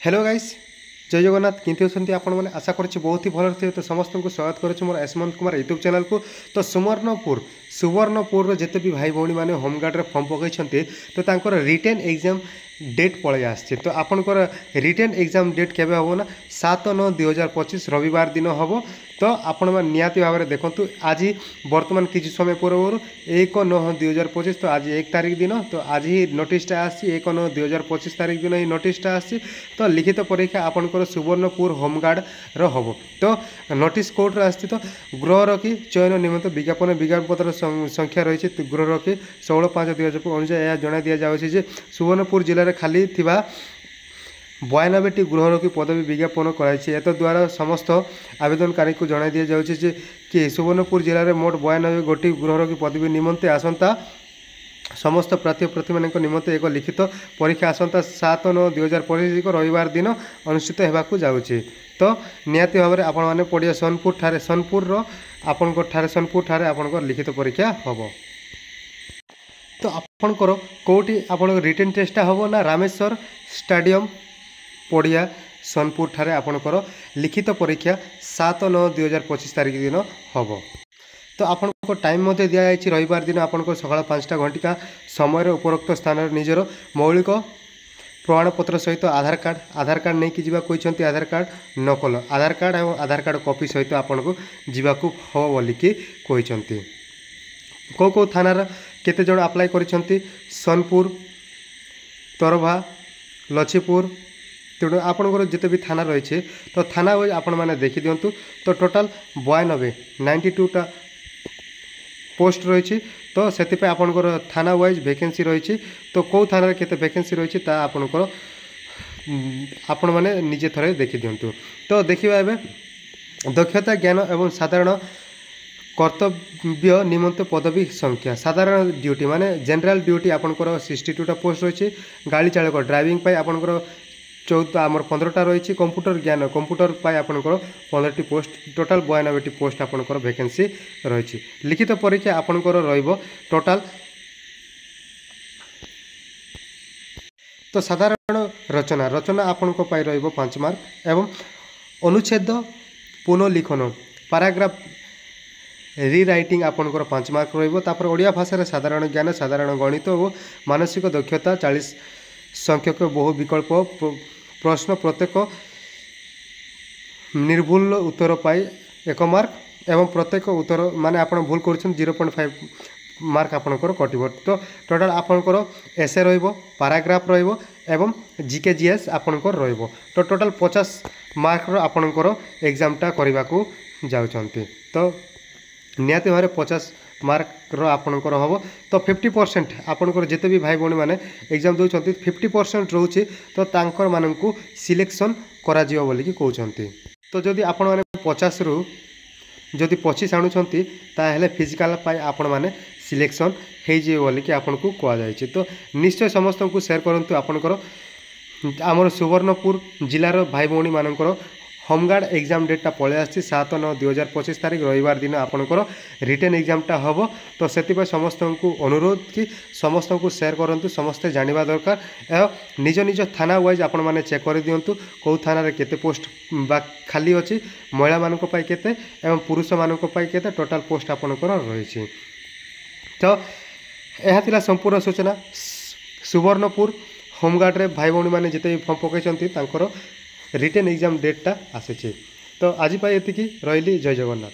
Hello guys जय जगन्नाथ किंतु अच्छे आपण मैंने आशा करुच्ची बहुत ही भल थे। तो समस्त को स्वागत करुच्ची मोर यशवंत कुमार यूट्यूब चैनल को। तो सुवर्णपुर जिते भी भाई भौणी मैंने होमगार्ड रे फॉर्म पकई तो तांकर रिटेन एग्जाम डेट पलि आसी। तो आपंकर रिटेन एग्जाम डेट केबे हम ना 7/9/2025 रविवार दिन हम। तो आपण निहाती भाव में देखूँ आज बर्तमान किसी समय पूर्व 1/9/2025 तो आज 1 तारीख दिन। तो आज ही नोटिसटा आसी 1/9/2025 तारीख दिन ही नोटिसटा आसी। तो लिखित परीक्षा आपंकर सुवर्णपुर होमगार्ड हम। तो नोटिस कोर्ट आसी। तो गृहरक्षी चयन निमित्त विज्ञापन संख्या रही है। गृहरक्षी 16/5/2025 अनुसार यह जना दि जाए सुवर्णपुर जिले में खाली थिबा 92टी गृहरक्षी पदवी विज्ञापन कराई। द्वारा समस्त आवेदनकारी को जन दि जाए कि सुवर्णपुर जिले में मोट 92 गोटी गृहरक्षी पदवी निमंते आसंता समस्त प्रार्थी निमंते एक लिखित परीक्षा आसंता 7/9/2025 रविवार दिन अनुष्ठित होगाकू जाऊँगी। तो निहाती भाव में आपण मैंने पड़िया सोनपुर ठारे आपंकर लिखित परीक्षा हम। तो आपंकर कौटी आप रिटेन टेस्टा हम ना रामेश्वर स्टेडियम पड़िया सोनपुर ठारे आपंकर लिखित परीक्षा 7/9/2025 तारीख दिन हम। तो आपको टाइम दि जाए रविवार दिन आपको सकाल 5टा घंटिका समय उपरोक्त स्थान निजर मौलिक प्रमाणपत्र सहित आधार कार्ड नहीं कि कहते आधार कार्ड नकल आधार कार्ड कॉपी सहित आपको जावाक हम बोलिकी कहते। कौ थानार केते जण अप्लाई करिसेंती सोनपुर तरभा लछीपुर तेणु आपंकर जिते भी थाना रही है। तो थाना वाइज आपण मैंने देखी दिंतु। तो टोटाल 92 पोस्ट रही। तो से आपंकर थाना वाइज वैकेंसी रही। तो कौ थाना केते वैकेंसी रही आपंकर आपण मैंने निजे थरे देखी दिंतु। तो देखिए एवं दक्षता ज्ञान एवं साधारण कर्तव्य निमंत पदवी संख्या साधारण ड्यूटी माने जनरल ड्यूटी आपंकर 62टा पोस्ट रही। गाड़ी चालक ड्राइविंग पाई आपंकर 15टा रही। कंप्यूटर ज्ञान कंप्यूटर पाई आपंकर 15टी पोस्ट टोटाल 92टी पोस्ट आपंकर वैकेंसी रही। लिखित परीक्षा आपंकर रहिबो टोटाल। तो साधारण रचना आपंकर पाई रहिबो 5 मार्क एवं अनुच्छेद पुनर्लिखन पैराग्राफ रीराइटिंग आपंकर 5 मार्क रही। ओडिया भाषा साधारण ज्ञान साधारण गणित और मानसिक दक्षता 40 संख्यक बहु विकल्प प्रश्न प्रत्येक निर्भुल उत्तर पाई 1 मार्क एवं प्रत्येक उत्तर माने आपण भूल कर 0.5 मार्क आपंकर कटिब। तो टोटाल आपंकर एसे रहिबो पैराग्राफ रहिबो एवं जीके जीएस आपंकर रहिबो। तो टोटाल 50 मार्क आपंकर एग्जामटा करने को जाउछंती। तो निहाती भाव 50 मार्क आपंकर हम। तो 50% आपंकर जिते भी भाई भौणी मैंने एग्जाम दौरान 50% रोचे। तो तांकर मानकु सिलेक्शन करा जियो बोली कि कहते। तो जदि आपण माने 50 रु जदि 25 आणुछंती ताहेले फिजिकल पाई आपण माने सिलेक्शन हे जे बोली कि आपन को कहा जाय। तो निश्चय समस्त को शेयर करंतु आपनकर आमर सुवर्णपुर जिलार भाई भौणी मानकर होमगार्ड एग्जाम डेटा पलि आसी 7/9/2025 तारीख रविवार दिन आपंकर रिटेन एग्जामटा हम। तो से समस्त को अनुरोध कि समस्त को शेयर करूँ समस्ते जाना दरकार एवं निज निज थाना वाइज आपण मैंने चेक कर दिंतु कौ थाना केते पोस्ट बा खाली अच्छी महिला मानक केते एवं पुरुष मानक केते टोटाल पोस्ट आपंकर रही। तो यह थिला संपूर्ण सूचना सुवर्णपुर होमगार्ड रे भाई भौणी मैंने जिते फॉर्म पकई रिटेन एग्जाम डेटा आसी। तो आज एति रही जय जगन्नाथ।